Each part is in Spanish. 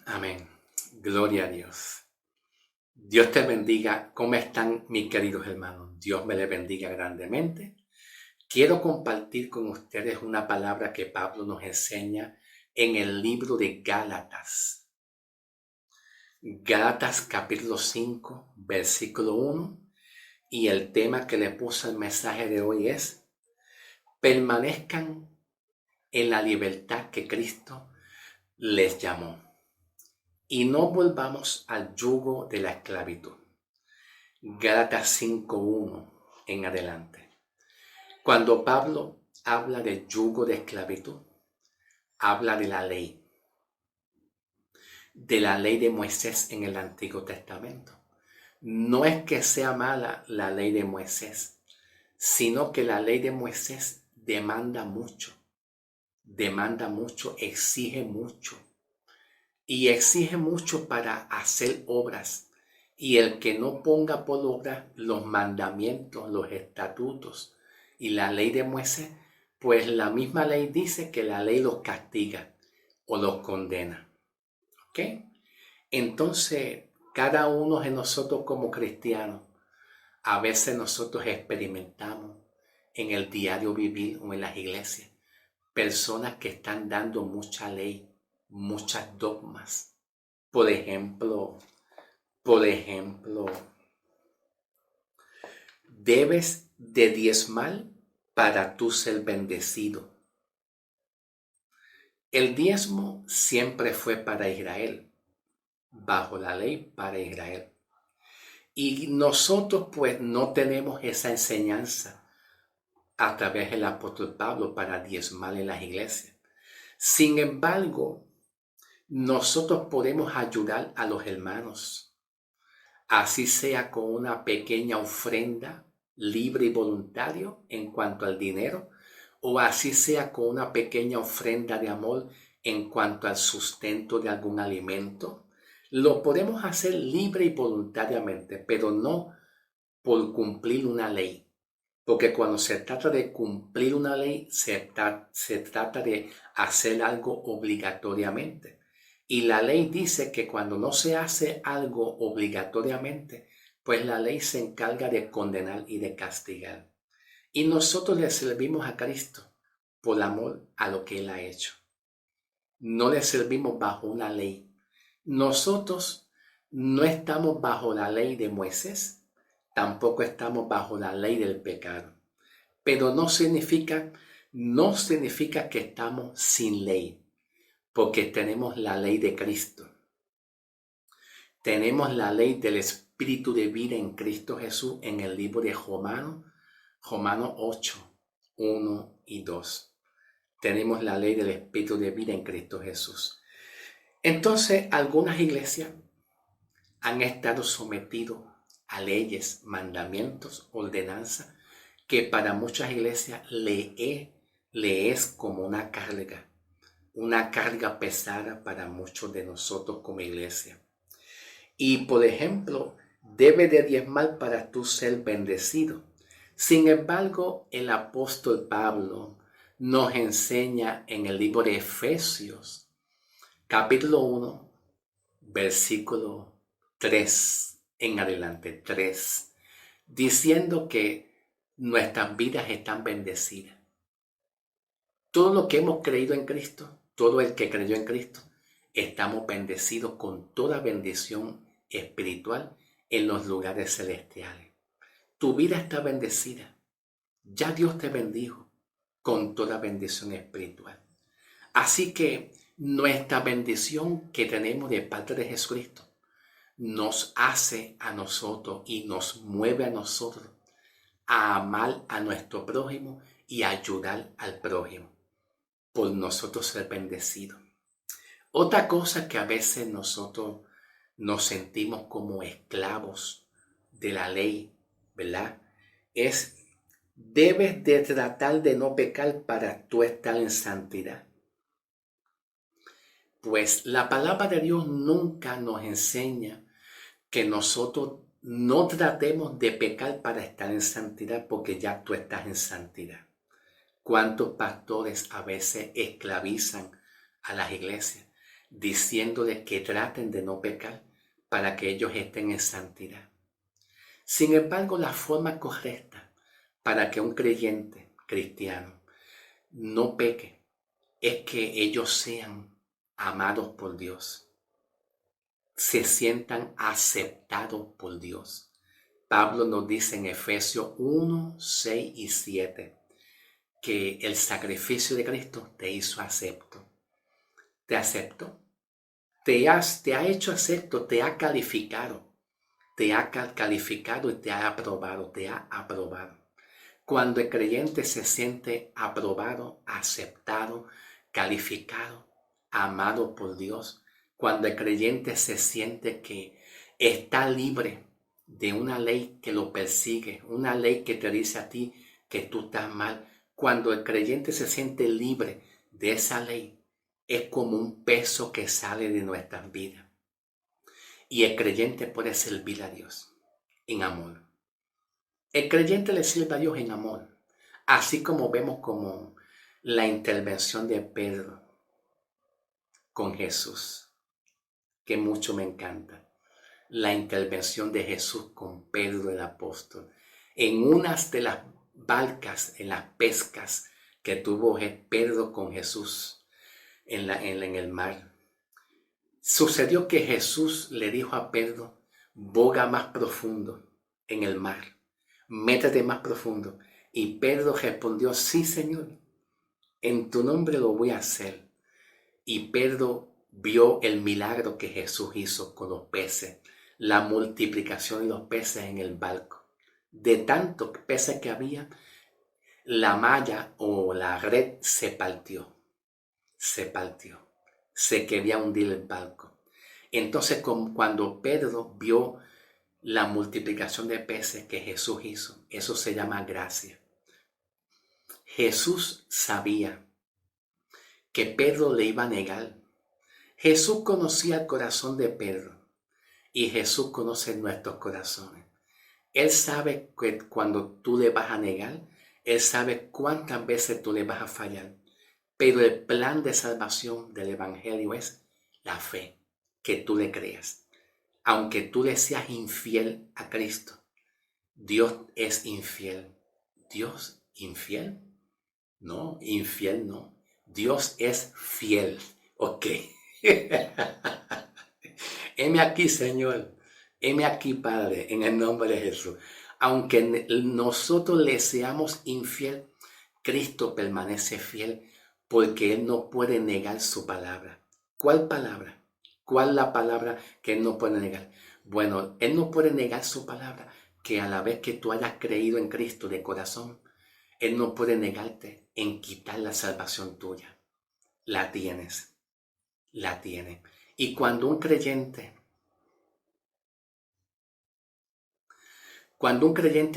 Amén. Gloria a Dios. Dios te bendiga. ¿Cómo están mis queridos hermanos? Dios me les bendiga grandemente. Quiero compartir con ustedes una palabra que Pablo nos enseña en el libro de Gálatas. Gálatas capítulo 5, versículo 1. Y el tema que le puse al mensaje de hoy es: permanezcan en la libertad que Cristo les llamó, y no volvamos al yugo de la esclavitud. Gálatas 5:1 en adelante. Cuando Pablo habla del yugo de esclavitud, habla de la ley de Moisés en el Antiguo Testamento. No es que sea mala la ley de Moisés, sino que la ley de Moisés demanda mucho, exige mucho. Y exige mucho para hacer obras. Y el que no ponga por obra los mandamientos, los estatutos y la ley de Moisés, pues la misma ley dice que la ley los castiga o los condena. ¿Ok? Entonces, cada uno de nosotros como cristianos, a veces nosotros experimentamos en el diario vivir o en las iglesias personas que están dando mucha ley, muchas dogmas. Por ejemplo, debes de diezmar para tú ser bendecido. El diezmo siempre fue para Israel, bajo la ley para Israel. Y nosotros pues no tenemos esa enseñanza a través del apóstol Pablo para diezmar en las iglesias. Sin embargo, nosotros podemos ayudar a los hermanos, así sea con una pequeña ofrenda libre y voluntario en cuanto al dinero, o así sea con una pequeña ofrenda de amor en cuanto al sustento de algún alimento. Lo podemos hacer libre y voluntariamente, pero no por cumplir una ley. Porque cuando se trata de cumplir una ley, se trata de hacer algo obligatoriamente. Y la ley dice que cuando no se hace algo obligatoriamente, pues la ley se encarga de condenar y de castigar. Y nosotros le servimos a Cristo por amor a lo que Él ha hecho. No le servimos bajo una ley. Nosotros no estamos bajo la ley de Moisés, tampoco estamos bajo la ley del pecado. Pero no significa que estamos sin ley, porque tenemos la ley de Cristo. Tenemos la ley del Espíritu de vida en Cristo Jesús en el libro de Romanos 8, 1 y 2. Tenemos la ley del Espíritu de vida en Cristo Jesús. Entonces, algunas iglesias han estado sometidas a leyes, mandamientos, ordenanzas, que para muchas iglesias le es como una carga pesada para muchos de nosotros como iglesia. Y por ejemplo, debe de diezmar para tú ser bendecido. Sin embargo, el apóstol Pablo nos enseña en el libro de Efesios, capítulo 1, versículo 3 en adelante, 3, diciendo que nuestras vidas están bendecidas. Todo lo que hemos creído en Cristo, todo el que creyó en Cristo, estamos bendecidos con toda bendición espiritual en los lugares celestiales. Tu vida está bendecida. Ya Dios te bendijo con toda bendición espiritual. Así que nuestra bendición que tenemos de parte de Jesucristo nos hace a nosotros y nos mueve a nosotros a amar a nuestro prójimo y a ayudar al prójimo por nosotros ser bendecidos. Otra cosa que a veces nosotros nos sentimos como esclavos de la ley, ¿verdad? Es: debes de tratar de no pecar para tú estar en santidad. Pues la palabra de Dios nunca nos enseña que nosotros no tratemos de pecar para estar en santidad, porque ya tú estás en santidad. ¿Cuántos pastores a veces esclavizan a las iglesias? diciéndoles que traten de no pecar para que ellos estén en santidad. Sin embargo, la forma correcta para que un creyente cristiano no peque es que ellos sean amados por Dios, se sientan aceptados por Dios. Pablo nos dice en Efesios 1, 6 y 7 que el sacrificio de Cristo te hizo acepto. Te aceptó, te ha hecho acepto, te ha calificado y te ha aprobado. Cuando el creyente se siente aprobado, aceptado, calificado, amado por Dios, cuando el creyente se siente que está libre de una ley que lo persigue, una ley que te dice a ti que tú estás mal, cuando el creyente se siente libre de esa ley, es como un peso que sale de nuestras vidas. Y el creyente puede servir a Dios en amor. El creyente le sirve a Dios en amor, así como vemos como la intervención de Pedro con Jesús, que mucho me encanta. La intervención de Jesús con Pedro el apóstol. En unas de las barcas, en las pescas que tuvo Pedro con Jesús en el mar, sucedió que Jesús le dijo a Pedro, boga más profundo en el mar, métete más profundo. Y Pedro respondió, sí, Señor, en tu nombre lo voy a hacer. Y Pedro vio el milagro que Jesús hizo con los peces, la multiplicación de los peces en el barco. De tantos peces que había, la malla o la red se partió, se quería hundir el barco. Entonces, cuando Pedro vio la multiplicación de peces que Jesús hizo, eso se llama gracia. Jesús sabía que Pedro le iba a negar. Jesús conocía el corazón de Pedro y Jesús conoce nuestros corazones. Él sabe que cuando tú le vas a negar, Él sabe cuántas veces tú le vas a fallar. Pero el plan de salvación del Evangelio es la fe, que tú le creas. Aunque tú le seas infiel a Cristo, Dios es infiel. ¿Dios infiel? No, infiel no. Dios es fiel. Ok. Heme aquí, Señor. Heme aquí, Padre, en el nombre de Jesús. Aunque nosotros le seamos infiel, Cristo permanece fiel porque Él no puede negar su palabra. ¿Cuál palabra? ¿Cuál es la palabra que Él no puede negar? Bueno, Él no puede negar su palabra, que a la vez que tú hayas creído en Cristo de corazón, Él no puede negarte en quitar la salvación tuya. La tienes, la tiene. Y cuando un creyente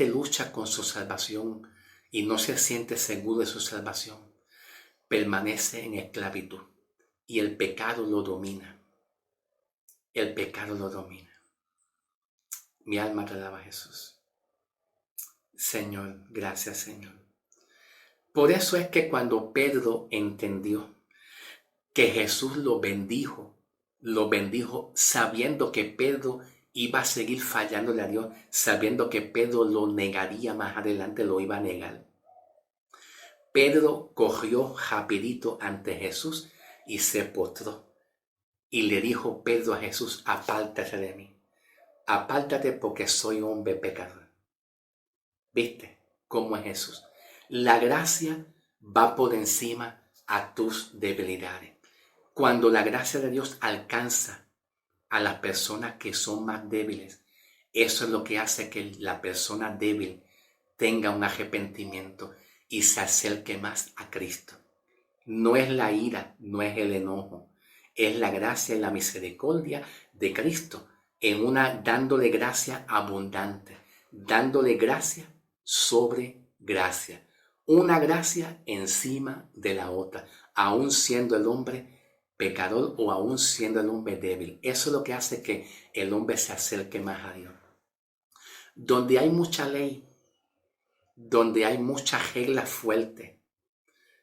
lucha con su salvación y no se siente seguro de su salvación, permanece en esclavitud y el pecado lo domina. El pecado lo domina. Mi alma te alaba, Jesús. Señor, gracias, Señor. Por eso es que cuando Pedro entendió que Jesús lo bendijo sabiendo que Pedro iba a seguir fallándole a Dios, sabiendo que Pedro lo negaría más adelante, lo iba a negar. Pedro corrió rapidito ante Jesús y se postró. Y le dijo Pedro a Jesús, apártate de mí. Apártate porque soy hombre pecador. ¿Viste cómo es Jesús? La gracia va por encima a tus debilidades. Cuando la gracia de Dios alcanza a las personas que son más débiles, eso es lo que hace que la persona débil tenga un arrepentimiento y se acerque más a Cristo. No es la ira, no es el enojo, es la gracia y la misericordia de Cristo dándole gracia abundante, dándole gracia sobre gracia, una gracia encima de la otra, aún siendo el hombre pecador o aún siendo el hombre débil. Eso es lo que hace que el hombre se acerque más a Dios. Donde hay mucha ley, donde hay muchas reglas fuertes,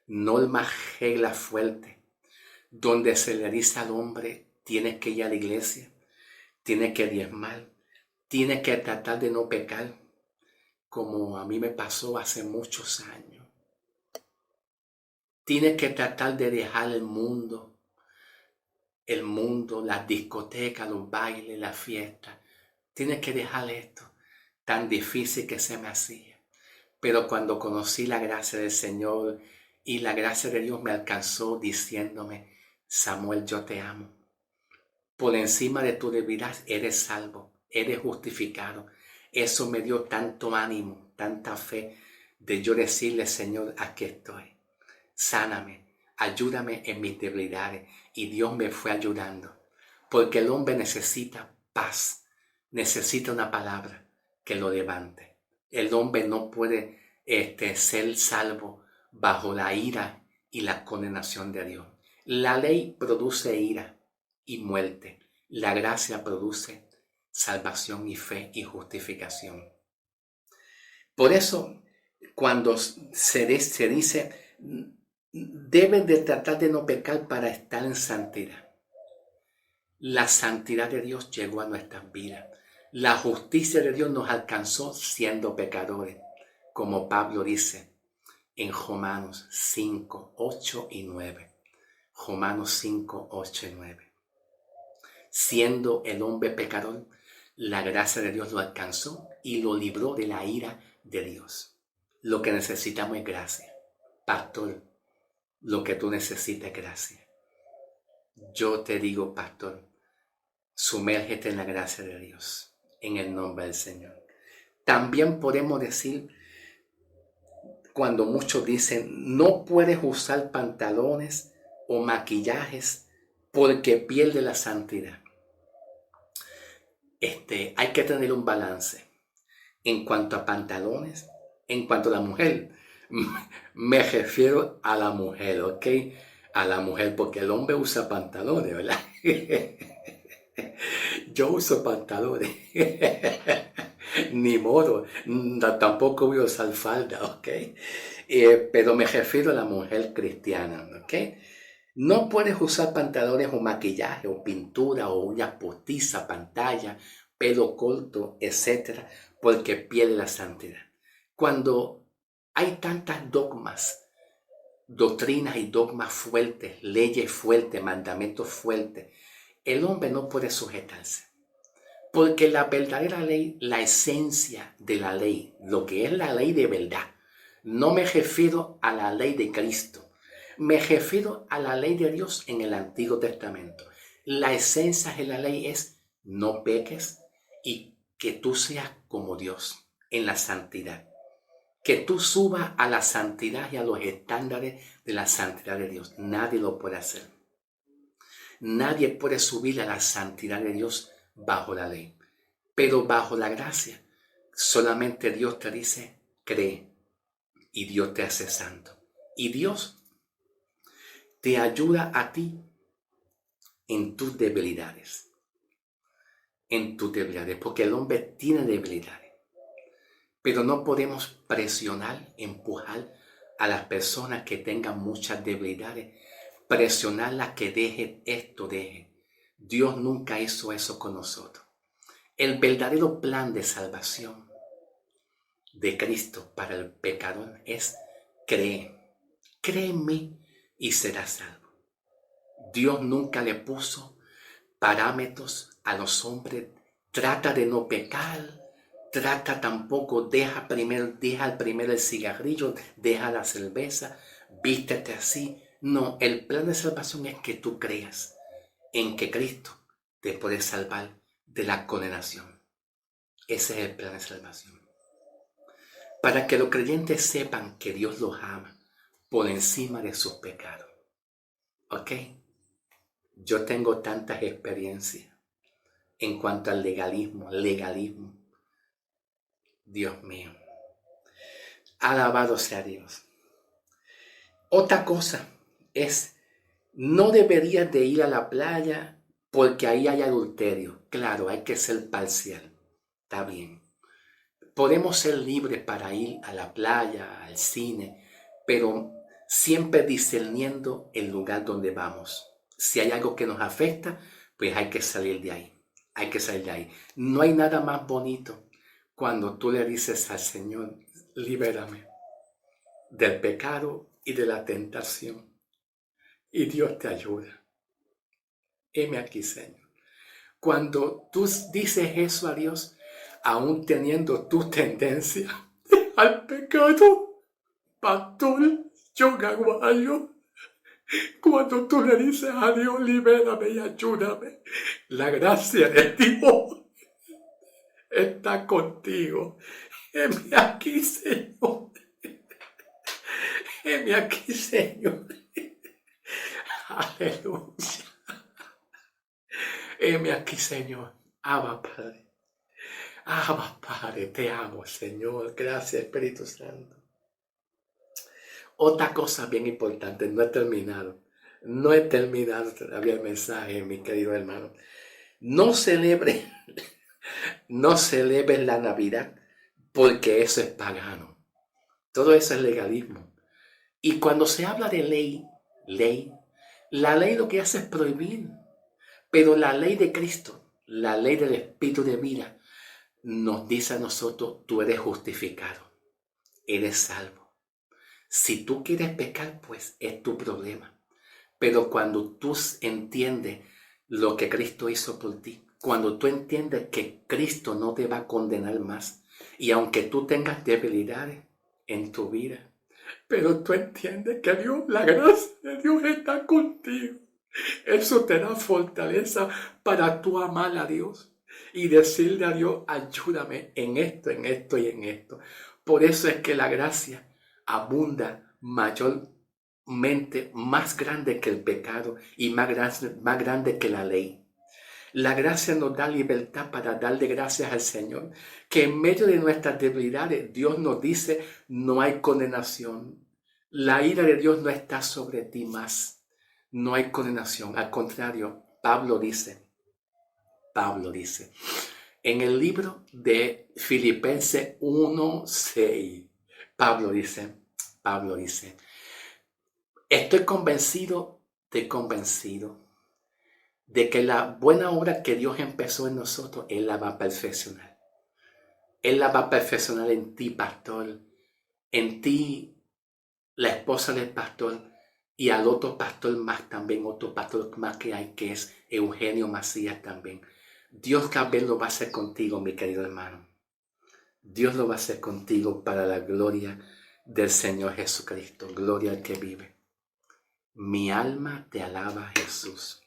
normas, reglas fuertes, donde se le dice al hombre, tienes que ir a la iglesia, tienes que diezmar, tienes que tratar de no pecar, como a mí me pasó hace muchos años. Tienes que tratar de dejar el mundo, las discotecas, los bailes, las fiestas. Tienes que dejar esto tan difícil que se me hacía. Pero cuando conocí la gracia del Señor y la gracia de Dios me alcanzó diciéndome, Samuel, yo te amo. Por encima de tu debilidad eres salvo, eres justificado. Eso me dio tanto ánimo, tanta fe de yo decirle, Señor, aquí estoy. Sáname, ayúdame en mis debilidades. Y Dios me fue ayudando. Porque el hombre necesita paz, necesita una palabra que lo levante. El hombre no puede ser salvo bajo la ira y la condenación de Dios. La ley produce ira y muerte. La gracia produce salvación y fe y justificación. Por eso, cuando se dice, deben de tratar de no pecar para estar en santidad. La santidad de Dios llegó a nuestras vidas. La justicia de Dios nos alcanzó siendo pecadores, como Pablo dice en Romanos 5, 8 y 9. Romanos 5, 8 y 9. Siendo el hombre pecador, la gracia de Dios lo alcanzó y lo libró de la ira de Dios. Lo que necesitamos es gracia. Pastor, lo que tú necesitas es gracia. Yo te digo, pastor, sumérgete en la gracia de Dios, en el nombre del Señor. También podemos decir, cuando muchos dicen, no puedes usar pantalones o maquillajes porque pierde la santidad. Hay que tener un balance en cuanto a pantalones, en cuanto a la mujer. Me refiero a la mujer, ¿ok? A la mujer, porque el hombre usa pantalones, ¿verdad? Yo uso pantalones. Ni modo, tampoco voy a usar falda, ¿ok? Pero me refiero a la mujer cristiana, ¿ok? No puedes usar pantalones o maquillaje o pintura o uñas postizas, pantalla, pelo corto, etcétera, porque pierde la santidad. Cuando hay tantas dogmas, doctrinas y dogmas fuertes, leyes fuertes, mandamientos fuertes, el hombre no puede sujetarse. Porque la verdadera ley, la esencia de la ley, lo que es la ley de verdad, no me refiero a la ley de Cristo, me refiero a la ley de Dios en el Antiguo Testamento. La esencia de la ley es no peques y que tú seas como Dios en la santidad. Que tú subas a la santidad y a los estándares de la santidad de Dios. Nadie lo puede hacer. Nadie puede subir a la santidad de Dios bajo la ley. Pero bajo la gracia, solamente Dios te dice, cree, y Dios te hace santo. Y Dios te ayuda a ti en tus debilidades. En tus debilidades, porque el hombre tiene debilidades. Pero no podemos presionar, empujar a las personas que tengan muchas debilidades, presionarlas que dejen esto, dejen. Dios nunca hizo eso con nosotros. El verdadero plan de salvación de Cristo para el pecador es cree en mí y serás salvo. Dios nunca le puso parámetros a los hombres. Trata de no pecar, trata tampoco, deja primero el cigarrillo, deja la cerveza, vístete así. No, el plan de salvación es que tú creas en que Cristo te puede salvar de la condenación. Ese es el plan de salvación. Para que los creyentes sepan que Dios los ama por encima de sus pecados. ¿Ok? Yo tengo tantas experiencias en cuanto al legalismo. Dios mío. Alabado sea Dios. Otra cosa es, no deberías de ir a la playa porque ahí hay adulterio. Claro, hay que ser parcial. Está bien. Podemos ser libres para ir a la playa, al cine, pero siempre discerniendo el lugar donde vamos. Si hay algo que nos afecta, pues hay que salir de ahí. Hay que salir de ahí. No hay nada más bonito cuando tú le dices al Señor, libérame del pecado y de la tentación. Y Dios te ayuda. Heme aquí, Señor. Cuando tú dices eso a Dios, aún teniendo tu tendencia al pecado, pastor John Aguayo, cuando tú le dices a Dios, libérame y ayúdame, la gracia de Dios está contigo. Heme aquí, Señor. Heme aquí, Señor. Aleluya. Heme aquí, Señor. Abba, Padre. Abba, Padre, te amo, Señor. Gracias, Espíritu Santo. Otra cosa bien importante, no he terminado. No he terminado todavía el mensaje, mi querido hermano. No celebre la Navidad porque eso es pagano. Todo eso es legalismo. Y cuando se habla de ley, la ley lo que hace es prohibir. Pero la ley de Cristo, la ley del Espíritu de vida, nos dice a nosotros, tú eres justificado, eres salvo. Si tú quieres pecar, pues es tu problema. Pero cuando tú entiendes lo que Cristo hizo por ti, cuando tú entiendes que Cristo no te va a condenar más, y aunque tú tengas debilidades en tu vida, pero tú entiendes que Dios, la gracia de Dios está contigo. Eso te da fortaleza para tú amar a Dios y decirle a Dios, ayúdame en esto y en esto. Por eso es que la gracia abunda mayormente, más grande que el pecado y más grande que la ley. La gracia nos da libertad para darle gracias al Señor, que en medio de nuestras debilidades Dios nos dice, no hay condenación. La ira de Dios no está sobre ti más. No hay condenación. Al contrario, Pablo dice, en el libro de Filipenses 1:6, Pablo dice, estoy convencido de que la buena obra que Dios empezó en nosotros, Él la va a perfeccionar. Él la va a perfeccionar en ti, pastor, en ti, la esposa del pastor, y al otro pastor más también, otro pastor más que hay, que es Eugenio Macías también. Dios también lo va a hacer contigo, mi querido hermano. Dios lo va a hacer contigo para la gloria del Señor Jesucristo. Gloria al que vive. Mi alma te alaba, Jesús.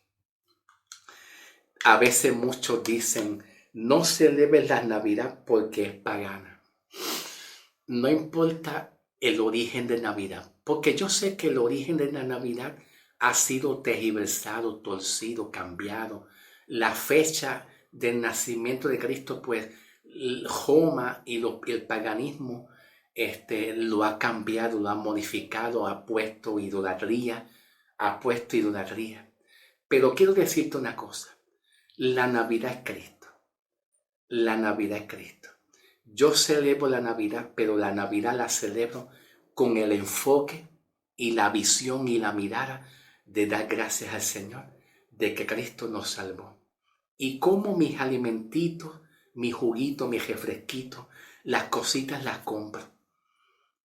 A veces muchos dicen, no celebres la Navidad porque es pagana. No importa el origen de Navidad, porque yo sé que el origen de la Navidad ha sido tergiversado, torcido, cambiado. La fecha del nacimiento de Cristo, pues, Roma y el paganismo lo ha cambiado, lo ha modificado, ha puesto idolatría. Pero quiero decirte una cosa. La Navidad es Cristo. La Navidad es Cristo. Yo celebro la Navidad, pero la Navidad la celebro con el enfoque y la visión y la mirada de dar gracias al Señor de que Cristo nos salvó. Y como mis alimentitos, mi juguito, mi refresquito, las cositas las compro.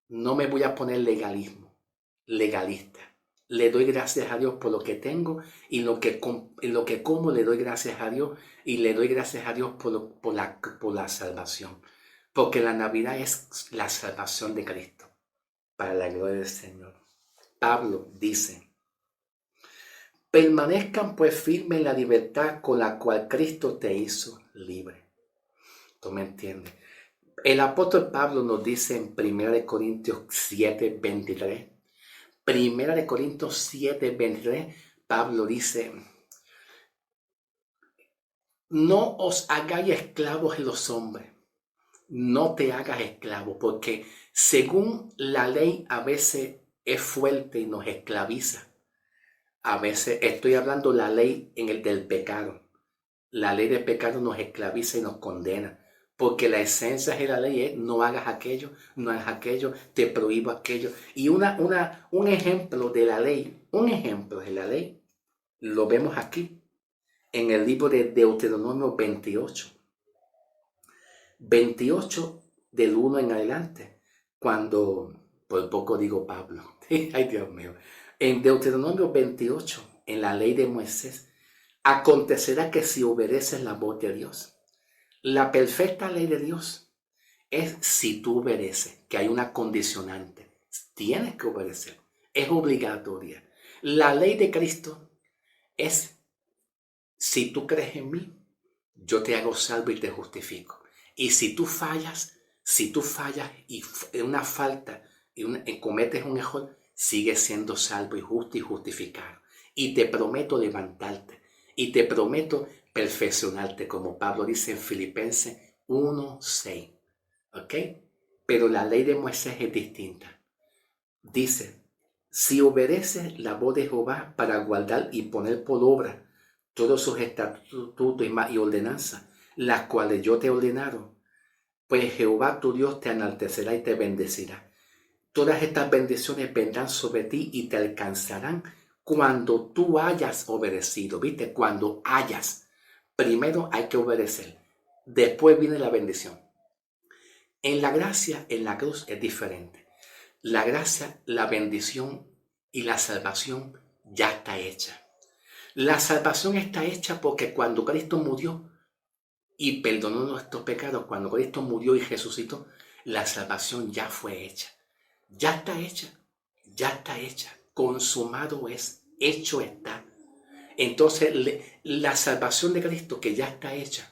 No me voy a poner legalista. Le doy gracias a Dios por lo que tengo y lo que como le doy gracias a Dios y le doy gracias a Dios por la salvación. Porque la Navidad es la salvación de Cristo para la gloria del Señor. Pablo dice, permanezcan pues firmes en la libertad con la cual Cristo te hizo libre. ¿Tú me entiendes? El apóstol Pablo nos dice en 1 Corintios 7:23, 1 Corintios 7:23, Pablo dice, no os hagáis esclavos de los hombres, no te hagas esclavo, porque según la ley a veces es fuerte y nos esclaviza. A veces estoy hablando la ley del pecado. La ley del pecado nos esclaviza y nos condena. Porque la esencia de la ley es no hagas aquello, no hagas aquello, te prohíbo aquello. Y un ejemplo de la ley, Lo vemos aquí en el libro de Deuteronomio 28. 28 del 1 en adelante, cuando, por poco digo Pablo, ay Dios mío, en Deuteronomio 28, en la ley de Moisés, acontecerá que si obedeces la voz de Dios, la perfecta ley de Dios es si tú obedeces, que hay una condicionante, tienes que obedecer, es obligatoria. La ley de Cristo es, si tú crees en mí, yo te hago salvo y te justifico. Y si tú fallas y en una falta y cometes un error, sigues siendo salvo y justo y justificado. Y te prometo levantarte. Y te prometo perfeccionarte, como Pablo dice en Filipenses 1:6. ¿Ok? Pero la ley de Moisés es distinta. Dice, si obedeces la voz de Jehová para guardar y poner por obra todos sus estatutos y ordenanzas, las cuales yo te he ordenado, pues Jehová tu Dios te enaltecerá y te bendecirá. Todas estas bendiciones vendrán sobre ti y te alcanzarán cuando tú hayas obedecido. ¿Viste? Cuando hayas. Primero hay que obedecer. Después viene la bendición. En la gracia, en la cruz es diferente. La gracia, la bendición y la salvación ya está hecha. La salvación está hecha porque cuando Cristo murió y perdonó nuestros pecados, cuando Cristo murió y resucitó, la salvación ya fue hecha. Ya está hecha. Ya está hecha. Consumado es. Hecho está. Entonces, la salvación de Cristo que ya está hecha,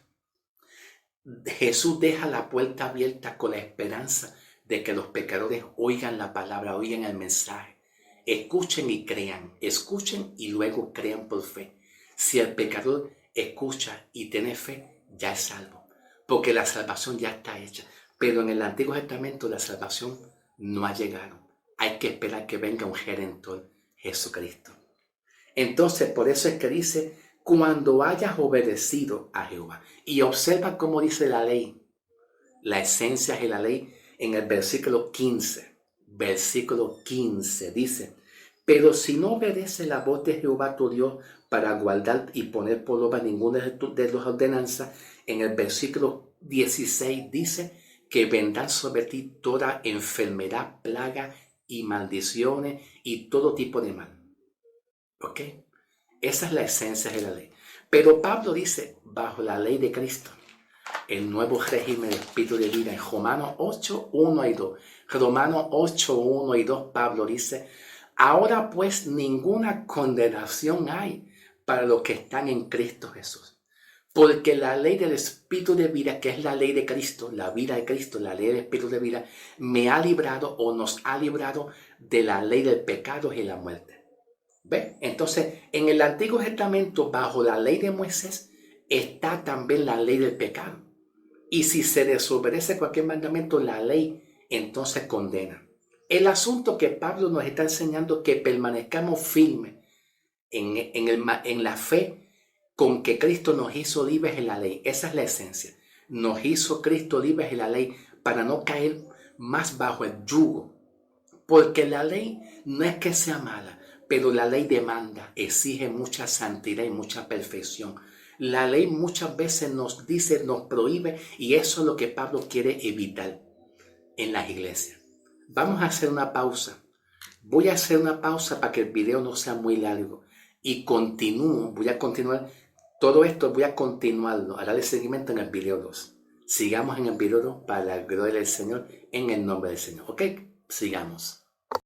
Jesús deja la puerta abierta con la esperanza de que los pecadores oigan la palabra, oigan el mensaje, escuchen y crean, escuchen y luego crean por fe. Si el pecador escucha y tiene fe, ya es salvo, porque la salvación ya está hecha. Pero en el Antiguo Testamento la salvación no ha llegado. Hay que esperar que venga un Redentor, Jesucristo. Entonces, por eso es que dice, cuando hayas obedecido a Jehová. Y observa cómo dice la ley, la esencia de la ley en el versículo 15. Versículo 15 dice, pero si no obedeces la voz de Jehová tu Dios para guardar y poner por obra ninguna de las ordenanzas, en el versículo 16 dice que vendrá sobre ti toda enfermedad, plaga y maldiciones y todo tipo de mal. ¿Ok? Esa es la esencia de la ley. Pero Pablo dice, bajo la ley de Cristo, el nuevo régimen de espíritu de vida, en Romanos 8, 1 y 2. Romanos 8, 1 y 2, Pablo dice, ahora pues ninguna condenación hay para los que están en Cristo Jesús. Porque la ley del espíritu de vida, que es la ley de Cristo, la vida de Cristo, la ley del espíritu de vida, me ha librado o nos ha librado de la ley del pecado y la muerte. ¿Ve? Entonces, en el Antiguo Testamento, bajo la ley de Moisés, está también la ley del pecado. Y si se desobedece cualquier mandamiento, la ley entonces condena. El asunto que Pablo nos está enseñando es que permanezcamos firmes en la fe con que Cristo nos hizo libres en la ley. Esa es la esencia. Nos hizo Cristo libres en la ley para no caer más bajo el yugo. Porque la ley no es que sea mala, pero la ley demanda, exige mucha santidad y mucha perfección. La ley muchas veces nos dice, nos prohíbe, y eso es lo que Pablo quiere evitar en las iglesias. Vamos a hacer una pausa. Voy a hacer una pausa para que el video no sea muy largo. Y voy a continuar todo esto, voy a continuarlo, a darle seguimiento en el video 2. Sigamos en el video 2 para la gloria del Señor, en el nombre del Señor. ¿Ok? Sigamos.